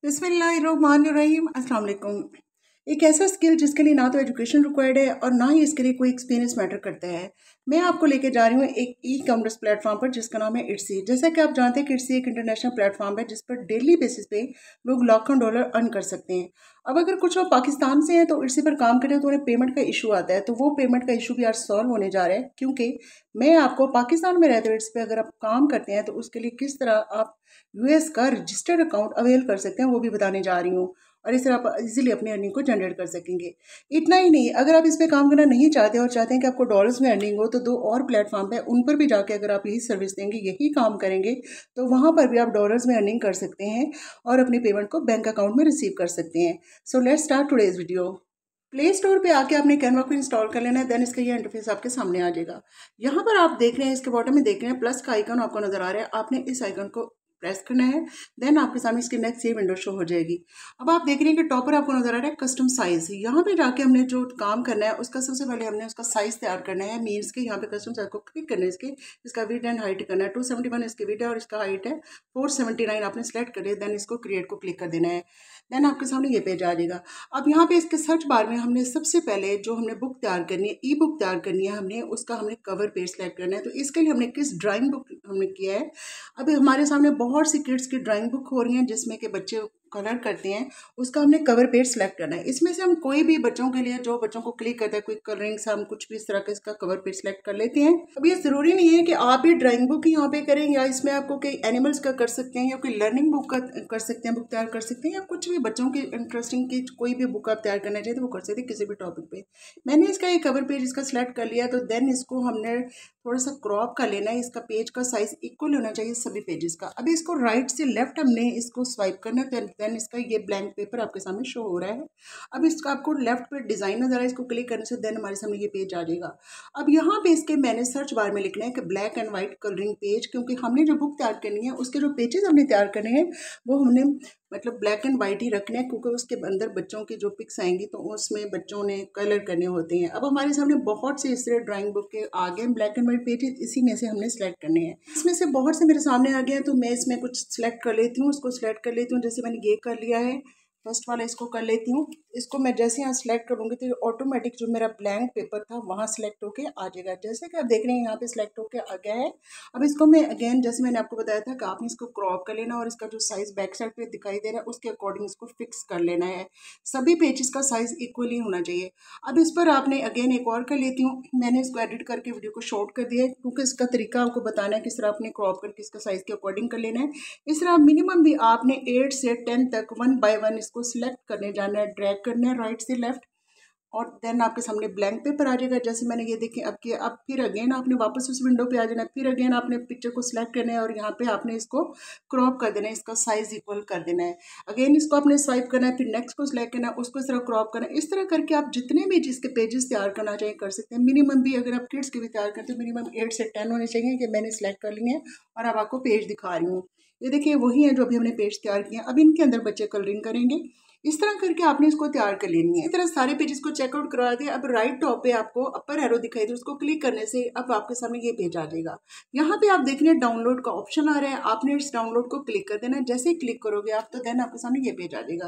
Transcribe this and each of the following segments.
बिस्मिल्लाहिर्रहमानिर्रहीम। अस्सलाम वालेकुम। एक ऐसा स्किल जिसके लिए ना तो एजुकेशन रिक्वायर्ड है और ना ही इसके लिए कोई एक्सपीरियंस मैटर करता है। मैं आपको लेके जा रही हूँ एक ई कॉमर्स प्लेटफॉर्म पर जिसका नाम है इट्सी। जैसा कि आप जानते हैं कि इट्सी एक इंटरनेशनल प्लेटफॉर्म है जिस पर डेली बेसिस पे लोग लाखों डॉलर अर्न कर सकते हैं। अब अगर कुछ लोग पाकिस्तान से हैं तो इट्सी पर काम करें तो उन्हें पेमेंट का इशू आता है, तो वो पेमेंट का इशू भी आज सॉल्व होने जा रहा है, क्योंकि मैं आपको पाकिस्तान में रहते हुए इट्सी पे अगर आप काम करते हैं तो उसके लिए किस तरह आप यूएस का रजिस्टर्ड अकाउंट अवेल कर सकते हैं वो भी बताने जा रही हूँ। और इस तरह आप इजीली अपनी अर्निंग को जनरेट कर सकेंगे। इतना ही नहीं, अगर आप इस पे काम करना नहीं चाहते और चाहते हैं कि आपको डॉलर्स में अर्निंग हो, तो दो और प्लेटफॉर्म है, उन पर भी जाके अगर आप यही सर्विस देंगे, यही काम करेंगे, तो वहाँ पर भी आप डॉलर्स में अर्निंग कर सकते हैं और अपनी पेमेंट को बैंक अकाउंट में रिसीव कर सकते हैं। So let's start today's video. Play store पे आके आपने कैनवा को इंस्टॉल कर लेना है। देन इसका ये इंटरफेस आपके सामने आ जाएगा। यहाँ पर आप देख रहे हैं, इसके बॉटम में देख रहे हैं प्लस का आइकन आपको नजर आ रहा है। आपने इस आइकन को प्रेस करना है। देन आपके सामने इसकी नेक्स्ट ये विंडो शो हो जाएगी। अब आप देख रहे हैं कि टॉप पर आपको नजर आ रहा है कस्टम साइज। यहाँ पे जाके हमने जो काम करना है उसका सबसे पहले हमने उसका साइज तैयार करना है। मीन्स के यहाँ पे कस्टम साइज को क्लिक करना है, इसका विड्थ एंड हाइट करना है। 271 इसकी विड्थ है और इसका हाइट है 479। आपने सेलेक्ट कर लिया। देन इसको क्रिएट को क्लिक कर देना है। देन आपके सामने ये पेज आ जाएगा। अब यहाँ पे इसके सर्च बार में हमने सबसे पहले जो हमने बुक तैयार करनी है, ई बुक तैयार करनी है, हमने उसका कवर पेज सेलेक्ट करना है। तो इसके लिए हमने किस ड्राइंग बुक हमने किया है। अभी हमारे सामने बहुत सी किड्स की ड्राइंग बुक हो रही हैं जिसमें कि बच्चे कलर करते हैं, उसका हमने कवर पेज सेलेक्ट करना है। इसमें से हम कोई भी बच्चों के लिए, जो बच्चों को क्लिक करता है कोई कलरिंग से, हम कुछ भी इस तरह का इसका कवर पेज सेलेक्ट कर लेते हैं। अब ये जरूरी नहीं है कि आप ये ड्राइंग बुक यहाँ पे करें, या इसमें आपको कई एनिमल्स का कर सकते हैं, या कोई लर्निंग बुक का कर सकते हैं, बुक तैयार कर सकते हैं, या कुछ भी बच्चों की इंटरेस्टिंग की कोई भी बुक आप तैयार करना चाहिए तो वो कर सकते हैं किसी भी टॉपिक पे। मैंने इसका ये कवर पेज इसका सिलेक्ट कर लिया। तो देन इसको हमने थोड़ा सा क्रॉप कर लेना है। इसका पेज का साइज इक्वल होना चाहिए सभी पेजेस का। अभी इसको राइट से लेफ्ट हमने इसको स्वाइप करना है। देन इसका ये ब्लैंक पेपर आपके सामने शो हो रहा है। अब इसका आपको लेफ्ट पे डिजाइन नजर आ रहा है, इसको क्लिक करने से देन हमारे सामने ये पेज आ जाएगा। अब यहाँ पे इसके मैंने सर्च बार में लिखना है कि black and white colouring page, क्योंकि हमने जो बुक तैयार करनी है उसके जो पेजेस हमने तैयार करने हैं वो हमने ब्लैक एंड वाइट ही रखने हैं, क्योंकि उसके अंदर बच्चों की जो पिक्स आएंगी तो उसमें बच्चों ने कलर करने होते हैं। अब हमारे सामने बहुत से इस तरह ड्राइंग बुक के आगे ब्लैक एंड वाइट पेजेस, इसी में से हमने सेलेक्ट करने हैं। इसमें से बहुत से मेरे सामने आ गए हैं तो मैं इसमें कुछ सेलेक्ट कर लेती हूँ, उसको सिलेक्ट कर लेती हूँ। जैसे मैंने ये कर लिया है, फर्स्ट वाला इसको कर लेती हूँ। इसको मैं जैसे यहाँ सेलेक्ट करूँगी तो ऑटोमेटिक जो मेरा ब्लैंक पेपर था वहाँ सेलेक्ट होके आ जाएगा। जैसे कि आप देख रहे हैं यहाँ पे सिलेक्ट होके आ गया है। अब इसको मैं अगेन, जैसे मैंने आपको बताया था कि आपने इसको क्रॉप कर लेना और इसका जो साइज बैक साइड पे दिखाई दे रहा है उसके अकॉर्डिंग इसको फिक्स कर लेना है। सभी पेजेस का साइज इक्वली होना चाहिए। अब इस पर आपने अगेन एक और कर लेती हूँ। मैंने इसको एडिट करके वीडियो को शॉर्ट कर दिया है, क्योंकि इसका तरीका आपको बताना है किस तरह आपने क्रॉप करके इसका साइज के अकॉर्डिंग कर लेना है। इस तरह मिनिमम भी आपने 8 से 10 तक 1 बाय 1 इसको सिलेक्ट करने जाना है, ड्रैग करना है राइट से लेफ्ट, और देन आपके सामने ब्लैंक पेपर आ जाएगा। जैसे मैंने ये देखें अब किया। अब फिर अगेन आपने वापस उस विंडो पे आ जाना है। फिर अगेन आपने पिक्चर को सिलेक्ट करना है और यहाँ पे आपने इसको क्रॉप कर देना है, इसका साइज इक्वल कर देना है। अगेन इसको आपने स्वाइप करना है, फिर नेक्स्ट को सिलेक्ट करना है, उसको इस तरह क्रॉप करना है। इस तरह करके आप जितने भी जिसके पेजेस तैयार करना चाहिए कर सकते हैं। मिनिमम भी अगर आप किड्स के भी तैयार करते हैं मिनिमम 8 से 10 होने चाहिए, कि मैंने सिलेक्ट कर लिए हैं और अब आपको पेज दिखा रही हूँ। ये देखिए वही है जो अभी हमने पेज तैयार किए हैं। अब इनके अंदर बच्चे कलरिंग करेंगे। इस तरह करके आपने इसको तैयार कर लेनी है। इस तरह सारे पेजेस को चेकआउट करवा दिया। अब राइट टॉप पे आपको अपर एरो दिखाई दे, उसको क्लिक करने से अब आपके सामने ये पेज आ जाएगा। यहाँ पे आप देख रहे हैं डाउनलोड का ऑप्शन आ रहा है। आपने इस डाउनलोड को क्लिक कर देना है। जैसे ही क्लिक करोगे आप तो देन आपके सामने ये पेज आ जाएगा।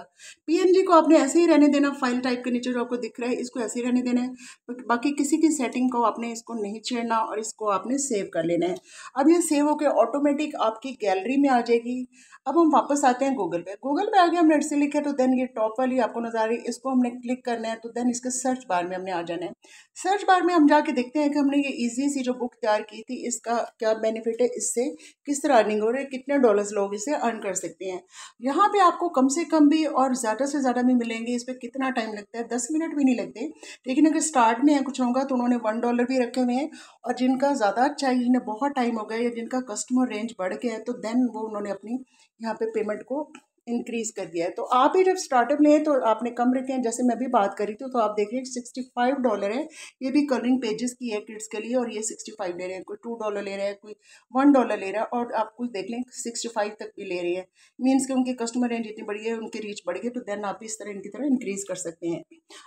पीएनजी को आपने ऐसे ही रहने देना। फाइल टाइप के नीचे जो आपको दिख रहा है इसको ऐसे ही रहने देना है। बाकी किसी की सेटिंग को आपने इसको नहीं छेड़ना और इसको आपने सेव कर लेना है। अब ये सेव होकर ऑटोमेटिक आपकी गैलरी में आ जाएगी। अब हम वापस आते हैं गूगल पे। गूगल पे आगे हमने से लिखा है तो देन ये टॉप वाली आपको नजर आ रही है, इसको हमने क्लिक करना है। तो देन इसके सर्च बार में हमने आ जाना है। सर्च बार में हम जाके देखते हैं कि हमने ये इजी सी जो बुक तैयार की थी इसका क्या बेनिफिट है, इससे किस तरह अर्निंग हो रही है, कितने डॉलर्स लोग इसे अर्न कर सकते हैं। यहाँ पे आपको कम से कम भी और ज़्यादा से ज़्यादा भी मिलेंगे। इस पर कितना टाइम लगता है, 10 मिनट भी नहीं लगते। लेकिन अगर स्टार्ट में है कुछ होगा तो उन्होंने $1 भी रखे हुए हैं, और जिनका ज़्यादा चाहिए, जिन्हें बहुत टाइम हो गया या जिनका कस्टमर रेंज बढ़ गया है तो देन वो उन्होंने अपनी यहाँ पे पेमेंट को इंक्रीज कर दिया है। तो आप भी जब स्टार्टअप लें तो आपने कम रखे हैं। जैसे मैं भी बात करी थी तो आप देख रहे हैं $65 है। ये भी कलरिंग पेजेस की है किड्स के लिए, और ये 65 ले रहे हैं। कोई $2 ले रहा है, कोई $1 ले रहा है, और आप कुछ देख लें 65 तक भी ले रही है। मीन्स कि उनकी कस्टमर रेंज इतनी बड़ी है, उनकी रीच बढ़ गई, तो देन आप इस तरह इनकी तरह इंक्रीज कर सकते हैं।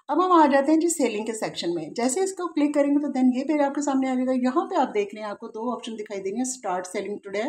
अब हम आ जाते हैं जी सेलिंग के सेक्शन में। जैसे इसको क्लिक करेंगे तो देन ये पेज आपके सामने आ जाएगा। यहाँ पे आप देख रहे हैं आपको 2 ऑप्शन दिखाई देंगे, start selling today,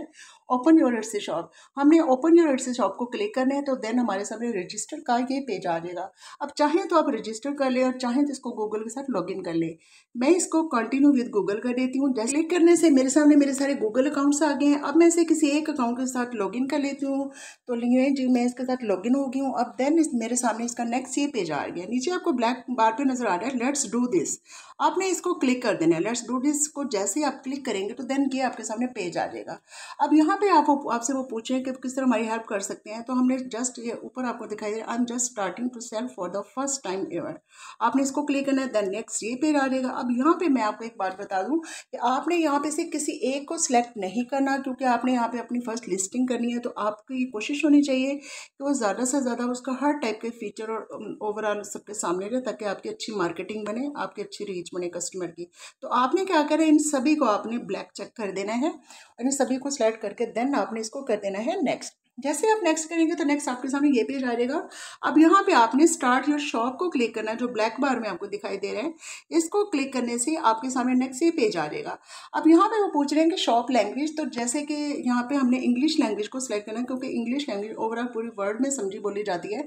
open your ads shop. हमने ओपन योर एड्स शॉप को क्लिक करना है तो देन हमारे सामने रजिस्टर का ये पेज आ जाएगा। अब चाहें तो आप रजिस्टर कर ले और चाहें तो इसको गूगल के साथ लॉगिन कर ले। मैं इसको कंटिन्यू विद गूगल कर देती हूँ। जैसे क्लिक करने से मेरे सामने मेरे सारे गूगल अकाउंट्स आ गए हैं। अब मैं इसे किसी एक अकाउंट के साथ लॉगिन कर लेती हूँ। तो जी मैं इसके साथ लॉगिन हो गई हूँ। अब देन मेरे सामने इसका नेक्स्ट ये पेज आ गया। नीचे आपको ब्लैक बार पे नजर आ रहा है लेट्स डू दिस। आपने इसको क्लिक कर देना है। लेट्स डू दिस को जैसे ही आप क्लिक करेंगे तो देन ये आपके सामने पेज आ जाएगा। अब यहाँ पे आपसे वो पूछें कि किस तरह हमारी हेल्प कर सकते हैं। तो हमने जस्ट ये ऊपर आपको दिखाई दे रहा है I am just starting to sell for the first time ever. आपने इसको क्लिक करना है देन नेक्स्ट ये पेज आ जाएगा। अब यहाँ पे मैं आपको एक बात बता दूँ कि आपने यहाँ पे से किसी एक को सिलेक्ट नहीं करना, क्योंकि आपने यहाँ पे अपनी फर्स्ट लिस्टिंग करनी है। तो आपकी कोशिश होनी चाहिए कि वो ज़्यादा से ज़्यादा उसका हर टाइप के फीचर और ओवरऑल सबके सामने रहे, ताकि आपकी अच्छी मार्केटिंग बने, आपकी अच्छी रीच बने कस्टमर की। तो आपने क्या करें, इन सभी को आपने ब्लैक चेक कर देना है और इन सभी को सिलेक्ट करके देन आपने इसको कर देना है नेक्स्ट। जैसे आप नेक्स्ट करेंगे तो नेक्स्ट आपके सामने ये पेज आ जाएगा। अब यहाँ पे आपने स्टार्ट योर शॉप को क्लिक करना है, जो ब्लैक बार में आपको दिखाई दे रहा है। इसको क्लिक करने से आपके सामने नेक्स्ट ये पेज आ जाएगा। अब यहाँ पे वो पूछ रहे हैं कि शॉप लैंग्वेज, तो जैसे कि यहाँ पे हमने इंग्लिश लैंग्वेज को सिलेक्ट करना है, क्योंकि इंग्लिश लैंग्वेज ओवरऑल पूरी वर्ल्ड में समझी बोली जाती है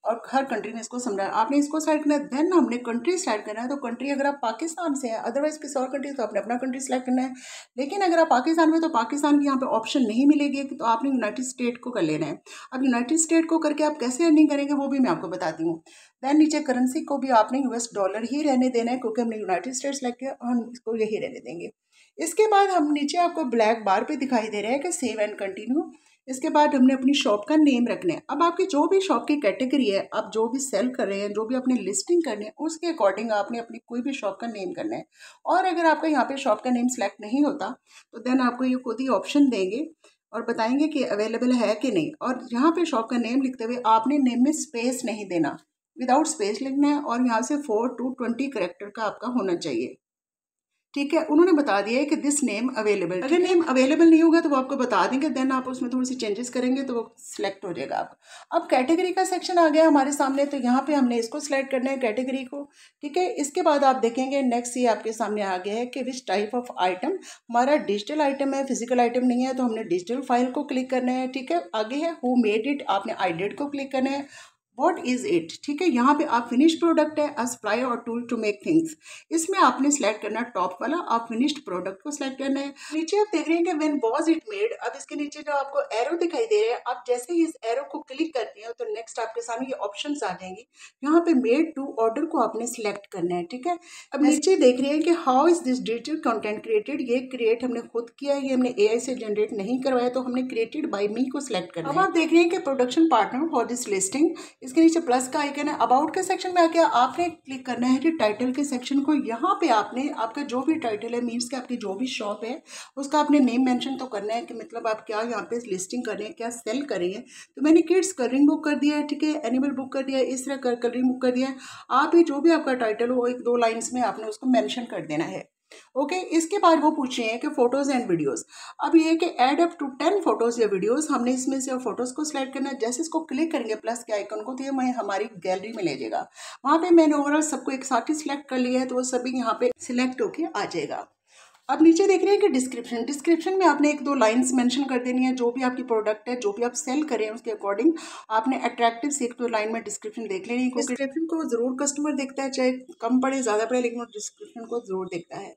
और हर कंट्री में इसको समझा। आपने इसको सेलेक्ट करना है, देन हमने कंट्री सेलेक्ट करना है। तो कंट्री अगर आप पाकिस्तान से हैं, अदरवाइज किसी और कंट्री तो आपने अपना कंट्री सेलेक्ट करना है। लेकिन अगर आप पाकिस्तान में तो पाकिस्तान की यहाँ पे ऑप्शन नहीं मिलेगी, तो आपने यूनाइटेड स्टेट को कर लेना है। अब यूनाइटेड स्टेट को करके आप कैसे अर्निंग करेंगे वो भी मैं आपको बताती हूँ। देन नीचे करेंसी को भी आपने US डॉलर ही रहने देना है, क्योंकि हमने यूनाइटेड स्टेट्स सेलेक्ट किया और हम इसको यही रहने देंगे। इसके बाद हम नीचे आपको ब्लैक बार पे दिखाई दे रहा है कि सेव एंड कंटिन्यू। इसके बाद हमने अपनी शॉप का नेम रखना है। अब आपकी जो भी शॉप की कैटेगरी है, आप जो भी सेल कर रहे हैं, जो भी अपनी लिस्टिंग करनी है, उसके अकॉर्डिंग आपने अपनी कोई भी शॉप का नेम करना है। और अगर आपका यहाँ पे शॉप का नेम सेलेक्ट नहीं होता तो देन आपको ये खुद ही ऑप्शन देंगे और बताएंगे कि अवेलेबल है कि नहीं। और यहाँ पे शॉप का नेम लिखते हुए आपने नेम में स्पेस नहीं देना, विदाउट स्पेस लिखना है और यहाँ से 4 to 20 करेक्टर का आपका होना चाहिए। ठीक है, उन्होंने बता दिया है कि दिस नेम अवेलेबल। अगर नेम अवेलेबल नहीं होगा तो वो आपको बता देंगे, देन आप उसमें थोड़ी सी चेंजेस करेंगे तो वो सिलेक्ट हो जाएगा आप। अब कैटेगरी का सेक्शन आ गया हमारे सामने, तो यहाँ पे हमने इसको सिलेक्ट करना है कैटेगरी को। ठीक है, इसके बाद आप देखेंगे नेक्स्ट ये आपके सामने आ गया है कि विच टाइप ऑफ आइटम। हमारा डिजिटल आइटम है, फिजिकल आइटम नहीं है, तो हमने डिजिटल फाइल को क्लिक करना है। ठीक है, आगे है हु मेड इट, आपने आई डिड को क्लिक करना है। वॉट इज इट, ठीक है, यहाँ पे आप फिनिश प्रोडक्ट है, अ सप्लाई और टूल टू मेक थिंग्स, इसमें आपने सेलेक्ट करना है टॉप वाला, आप फिनिश्ड प्रोडक्ट को सिलेक्ट करना है। नीचे आप देख रहे हैं कि व्हेन वाज इट मेड। अब इसके नीचे जो आपको एरो दिखाई दे रहे हैं, आप जैसे ही इस एरो को क्लिक करते हैं तो नेक्स्ट आपके सामने ये ऑप्शंस आ जाएंगे। यहाँ पे मेड टू ऑर्डर को आपने सिलेक्ट करना है। ठीक है, अब नीचे देख रहे हैं कि how is this digital content created, ये क्रिएट हमने खुद किया है, ये हमने AI से जनरेट नहीं करवाया, तो हमने क्रिएटेड बाय मी को सिलेक्ट करना है। अब आप देख रहे हैं कि production partner for this listing, इसके नीचे प्लस का आइकन है। अबाउट के सेक्शन में आके आपने क्लिक करना है कि टाइटल के सेक्शन को। यहाँ पे आपने आपका जो भी टाइटल है, मीन्स कि आपकी जो भी शॉप है उसका आपने नेम मेंशन तो करना है कि मतलब आप क्या यहाँ पे लिस्टिंग कर रहे हैं, क्या सेल कर रहे हैं। तो मैंने किड्स कलरिंग बुक कर दिया है, ठीक है, एनिमल बुक कर दिया है, इस तरह कलरिंग बुक कर दिया है। आप ही जो भी आपका टाइटल हो 1-2 लाइन्स में आपने उसको मेंशन कर देना है। ओके, इसके बाद वो पूछ रहे हैं कि फोटोज एंड वीडियोस। अब ये कि ऐड अप टू 10 फोटोज या वीडियोस, हमने इसमें से फोटोज को सिलेक्ट करना है। जैसे इसको क्लिक करेंगे प्लस के आइकन को तो ये मैं हमारी गैलरी में ले जाएगा। वहाँ पे मैंने ओवरऑल सबको एक साथ ही सिलेक्ट कर लिया है, तो वो सभी यहाँ पे सिलेक्ट होके आ जाएगा। अब नीचे देख रहे हैं कि डिस्क्रिप्शन में आपने 1-2 लाइंस मेंशन कर देनी है, जो भी आपकी प्रोडक्ट है, जो भी आप सेल करें उसके अकॉर्डिंग आपने अट्रैक्टिव से 1-2 लाइन में डिस्क्रिप्शन देख लेनी है। डिस्क्रिप्शन को जरूर कस्टमर देखता है, चाहे कम पढ़े ज़्यादा पढ़े, लेकिन वो डिस्क्रिप्शन को जरूर देखता है।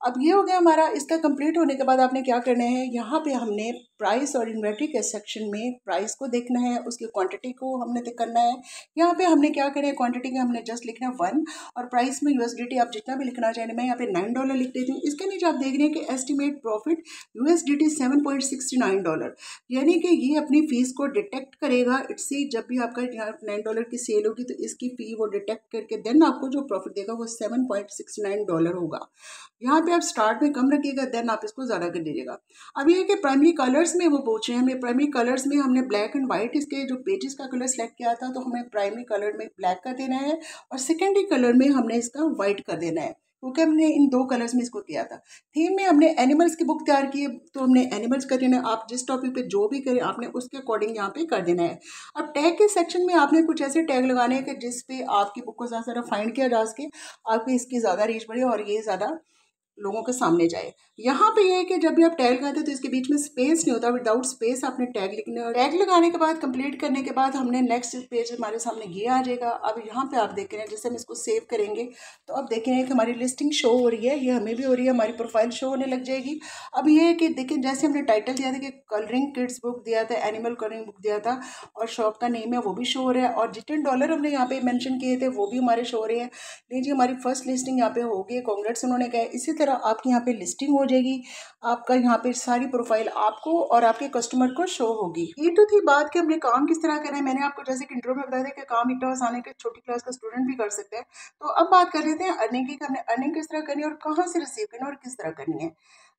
अब ये हो गया हमारा। इसका कंप्लीट होने के बाद आपने क्या करना है, यहाँ पे हमने प्राइस और इन्वेंट्री के सेक्शन में प्राइस को देखना है, उसकी क्वांटिटी को हमने करना है। यहाँ पे हमने क्या करें, क्वांटिटी का हमने जस्ट लिखना है 1 और प्राइस में USDT आप जितना भी लिखना चाहें। मैं यहाँ पे $9 लिख देती हूँ। इसके नीचे आप देख रहे हैं कि एस्टिमेट प्रॉफिट USDT $7.69, यानी कि ये अपनी फीस को डिटेक्ट करेगा। इससे जब भी आपका यहाँ $9 की सेल होगी तो इसकी फी वो डिटेक्ट करके देन आपको जो प्रॉफिट देगा वो $7.69 होगा। यहाँ पे आप स्टार्ट में कम रखिएगा, देन आप इसको ज़्यादा कर दीजिएगा। अब ये है कि प्राइमरी कलर्स में वो पूछ रहे हैं, हमें प्राइमरी कलर्स में हमने ब्लैक एंड वाइट इसके जो पेजेस का कलर सेलेक्ट किया था, तो हमें प्राइमरी कलर में ब्लैक कर देना है और सेकेंडरी कलर में हमने इसका वाइट कर देना है, क्योंकि हमने इन 2 कलर्स में इसको किया था। थीम में हमने एनिमल्स की बुक तैयार की है, तो हमने एनिमल्स कर देना है। आप जिस टॉपिक पे जो भी करें आपने उसके अकॉर्डिंग यहाँ पे कर देना है। अब टैग के सेक्शन में आपने कुछ ऐसे टैग लगाने हैं कि जिस पे आपकी बुक को ज़्यादा फाइंड किया जा सके, आपकी इसकी ज़्यादा रीच बढ़े और ये ज़्यादा लोगों के सामने जाए। यहाँ पे ये है कि जब भी आप टैग लगाते हो तो इसके बीच में स्पेस नहीं होता, विदाउट स्पेस आपने टैग लिखना है। टैग लगाने के बाद कंप्लीट करने के बाद हमने नेक्स्ट पेज हमारे सामने ये आ जाएगा। अब यहाँ पे आप देख रहे हैं, जैसे हम इसको सेव करेंगे तो अब देख रहे हैं कि हमारी लिस्टिंग शो हो रही है, ये हमें भी हो रही है, हमारी प्रोफाइल शो होने लग जाएगी। अब ये है कि देखिए, जैसे हमने टाइटल दिया था कि कलरिंग किड्स बुक दिया था, एनिमल कलरिंग बुक दिया था, और शॉप का नेम है वो भी शो हो रहा है, और जितने डॉलर हमने यहाँ पे मेंशन किए थे वो भी हमारे शो हो रहे हैं। लीजिए, हमारी फर्स्ट लिस्टिंग यहाँ पे होगी, कांग्रेट्स उन्होंने कहा। इसी तरह आपकी यहाँ पे लिस्टिंग हो जाएगी, आपका यहाँ पे सारी प्रोफाइल आपको और आपके कस्टमर को शो होगी। ये तो थी बात कि हमने काम किस तरह करना है। मैंने आपको जैसे कि इंट्रो में बताया था कि काम इतना आसान है कि छोटी क्लास का स्टूडेंट भी कर सकता है। तो अब बात कर लेते हैं अर्निंग की, हमने अर्निंग किस तरह करनी है और कहाँ से रिसीव करना है और किस तरह करनी है।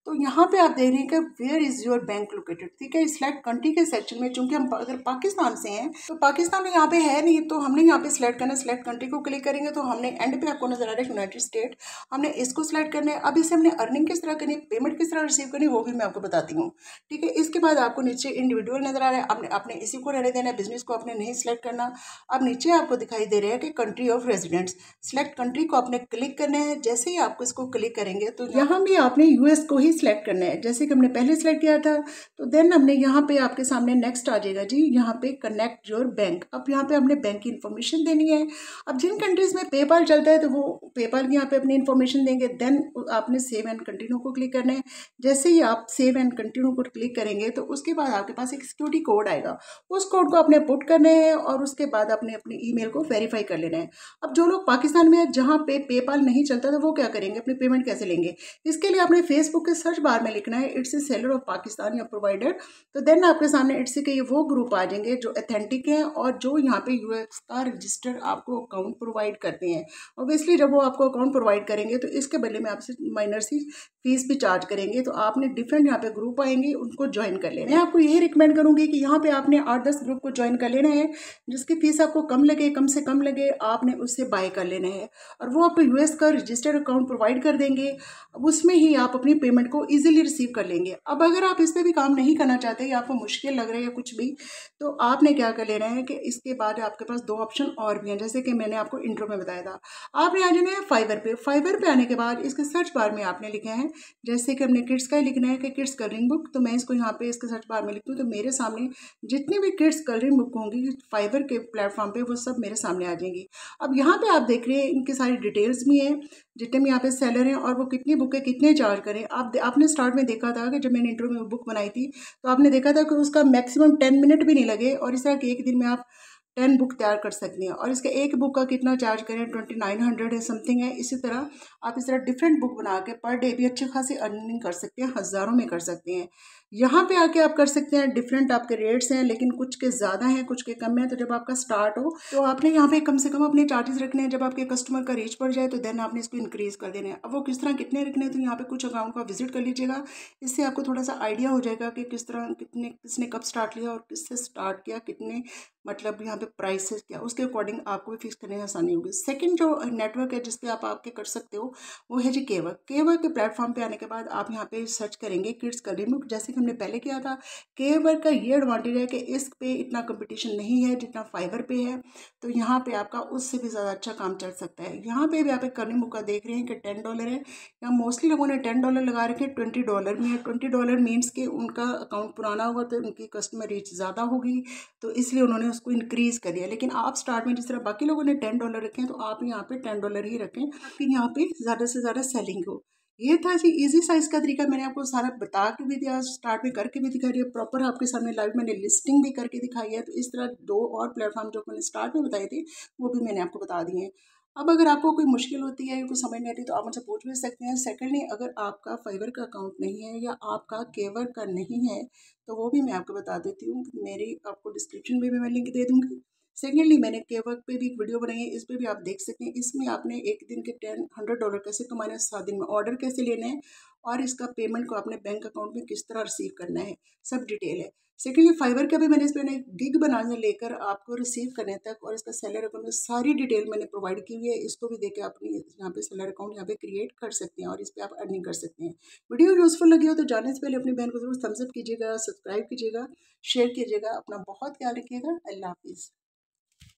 तो यहाँ पे आप देख रहे हैं कि where is your bank located, ठीक है। सिलेक्ट कंट्री के सेक्शन में, चूंकि हम अगर पाकिस्तान से हैं तो पाकिस्तान में यहाँ पे है नहीं, तो हमने यहाँ पे सिलेक्ट करना है। सिलेक्ट कंट्री को क्लिक करेंगे तो हमने एंड पे आपको नजर आ रहा है यूनाइटेड स्टेट, हमने इसको सिलेक्ट करना है। अब इसे हमने अर्निंग किस तरह करनी है, पेमेंट किस तरह रिसीव करनी है, वो भी मैं आपको बताती हूँ, ठीक है। इसके बाद आपको नीचे इंडिविजुअल नजर आ रहा है, आपने इसी को रहने देना है, बिजनेस को आपने नहीं सिलेक्ट करना। अब नीचे आपको दिखाई दे रहा है कि country of residents, select country को आपने क्लिक करना है। जैसे ही आपको इसको क्लिक करेंगे तो यहाँ भी आपने यूएस को ही सिलेक्ट करना है, जैसे कि हमने पहले सिलेक्ट किया था। तो देन हमने यहाँ पे आपके सामने नेक्स्ट आ जाएगा जी, यहाँ पे कनेक्ट योर बैंक। अब यहाँ पे हमने बैंक की इन्फॉर्मेशन देनी है। अब जिन कंट्रीज में पेपाल चलता है तो वो पेपाल की यहाँ पे अपनी इन्फॉर्मेशन देंगे। देन आपने सेव एंड कंटिन्यू को क्लिक करना है। जैसे ही आप सेव एंड कंटिन्यू को क्लिक करेंगे तो उसके बाद आपके पास एक सिक्योरिटी कोड आएगा, उस कोड को आपने पुट करना है और उसके बाद आपने अपनी ईमेल को वेरीफाई कर लेना है। अब जो लोग पाकिस्तान में है जहाँ पे पेपाल नहीं चलता तो वो क्या करेंगे, अपनी पेमेंट कैसे लेंगे। इसके लिए आपने फेसबुक के सर्च बार में लिखना है it's a seller of Pakistan या प्रोवाइडर। तो देन आपके सामने इट्स के ये वो ग्रुप आ जाएंगे जो अथेंटिक हैं और जो यहाँ पे यूएस का रजिस्टर आपको अकाउंट प्रोवाइड करते हैं। ऑब्वियसली जब वो आपको अकाउंट प्रोवाइड करेंगे तो इसके बदले में आपसे माइनर सी फीस भी चार्ज करेंगे। तो आपने डिफरेंट यहाँ पे ग्रुप आएंगे, उनको ज्वाइन कर लेना है। मैं आपको यही रिकमेंड करूंगी कि यहाँ पे आपने 8-10 ग्रुप को ज्वाइन कर लेना है, जिसकी फीस आपको कम लगे, कम से कम लगे, आपने उससे बाय कर लेना है और वो आपको यूएस का रजिस्टर्ड अकाउंट प्रोवाइड कर देंगे। अब उसमें ही आप अपनी पेमेंट को इजीली रिसीव कर लेंगे। अब अगर आप इस पर भी काम नहीं करना चाहते या आपको मुश्किल लग रहा है या कुछ भी, तो आपने क्या कर लेना है कि इसके बाद आपके पास 2 ऑप्शन और भी हैं, जैसे कि मैंने आपको इंट्रो में बताया था। आपने आ जाना है फाइवर पे। फाइवर पे आने के बाद इसके सर्च बार में आपने लिखा है, जैसे कि हमने किड्स का ही लिखना है कि किड्स कलरिंग बुक। तो मैं इसको यहाँ पे इसके सर्च बार में लिखती हूँ तो मेरे सामने जितनी भी किड्स कलरिंग बुक होंगी फाइवर के प्लेटफॉर्म पे वो सब मेरे सामने आ जाएंगी। अब यहाँ पे आप देख रहे हैं इनकी सारी डिटेल्स भी हैं, जितने भी यहाँ पे सेलर हैं और वो कितनी बुक है, कितने चार्ज करें। आपने स्टार्ट में देखा था कि जब मैंने इंटरव्यू में बुक बनाई थी तो आपने देखा था कि उसका मैक्सिमम 10 मिनट भी नहीं लगे और इस तरह के एक दिन में आप 10 बुक तैयार कर सकती हैं। और इसके एक बुक का कितना चार्ज करें, 2900 है, समथिंग है। इसी तरह आप इस तरह डिफरेंट बुक बना के पर डे भी अच्छी खासी अर्निंग कर सकते हैं, हज़ारों में कर सकते हैं। यहाँ पे आके आप कर सकते हैं, डिफरेंट आपके रेट्स हैं, लेकिन कुछ के ज़्यादा हैं कुछ के कम हैं। तो जब आपका स्टार्ट हो तो आपने यहाँ पे कम से कम अपने चार्जेस रखने हैं। जब आपके कस्टमर का रीच बढ़ जाए तो देन आपने इसको इंक्रीज़ कर देना है। अब वो किस तरह कितने रखने हैं तो यहाँ पे कुछ अकाउंट का विजिट कर लीजिएगा, इससे आपको थोड़ा सा आइडिया हो जाएगा कि किस तरह किसने कब स्टार्ट लिया और किससे स्टार्ट किया, कितने मतलब यहाँ पे प्राइसेस क्या, उसके अकॉर्डिंग आपको भी फिक्स करने में आसानी होगी। सेकंड जो नेटवर्क है जिसपे आप आपके कर सकते हो वो है जी केवर्क। केवर्क के प्लेटफॉर्म पे आने के बाद आप यहाँ पे सर्च करेंगे किड्स कलरिंग बुक, जैसे कि हमने पहले किया था। केवर्क का ये एडवांटेज है कि इस पे इतना कंपटीशन नहीं है जितना फाइवर पे है, तो यहाँ पे आपका उससे भी ज़्यादा अच्छा काम चल सकता है। यहाँ पे भी आप एक कलरिंग बुक का देख रहे हैं कि $10 है, यहाँ मोस्टली लोगों ने $10 लगा रखे, $20 में है। $20 मीन्स कि उनका अकाउंट पुराना होगा तो उनकी कस्टमर रीच ज़्यादा होगी, तो इसलिए उन्होंने उसको इंक्रीज़ कर दिया। लेकिन आप स्टार्ट में जिस तरह बाकी लोगों ने $10 रखे हैं तो आप यहाँ पे $10 ही रखें ताकि यहाँ पे ज़्यादा से ज़्यादा सेलिंग हो। ये था जी इजी साइज का तरीका, मैंने आपको सारा बता के भी दिया, स्टार्ट में करके भी दिखा दिया, प्रॉपर आपके सामने लाइव मैंने लिस्टिंग भी करके दिखाई है। तो इस तरह 2 और प्लेटफॉर्म जो मैंने स्टार्ट में बताए थे वो भी मैंने आपको बता दिए हैं। अब अगर आपको कोई मुश्किल होती है, कोई समझ नहीं आती तो आप मुझसे पूछ भी सकते हैं। सेकेंडली, अगर आपका फाइवर का अकाउंट नहीं है या आपका केवर्क का नहीं है तो वो भी मैं आपको बता देती हूँ, मेरी आपको डिस्क्रिप्शन में भी मैं लिंक दे दूँगी। सेकेंडली, मैंने केवर्क पे भी एक वीडियो बनाई है, इस पर भी आप देख सकते हैं। इसमें आपने एक दिन के $100 कैसे कमाने हैं, 7 दिन में ऑर्डर कैसे लेने हैं और इसका पेमेंट को अपने बैंक अकाउंट में किस तरह रिसीव करना है, सब डिटेल है। सेकेंडली, फाइवर का भी मैंने इस पर एक गिग बनाने लेकर आपको रिसीव करने तक और इसका सेलर अकाउंट में सारी डिटेल मैंने प्रोवाइड की हुई है। इसको भी देकर अपनी यहाँ पे सेलर अकाउंट यहाँ पे क्रिएट कर सकते हैं और इस पर आप अर्निंग कर सकते हैं। वीडियो यूजफुल लगी हो तो जाने से पहले अपनी बहन को जरूर थम्स अप कीजिएगा, सब्सक्राइब कीजिएगा, शेयर कीजिएगा। अपना बहुत ख्याल रखिएगा। अल्लाह हाफिज़।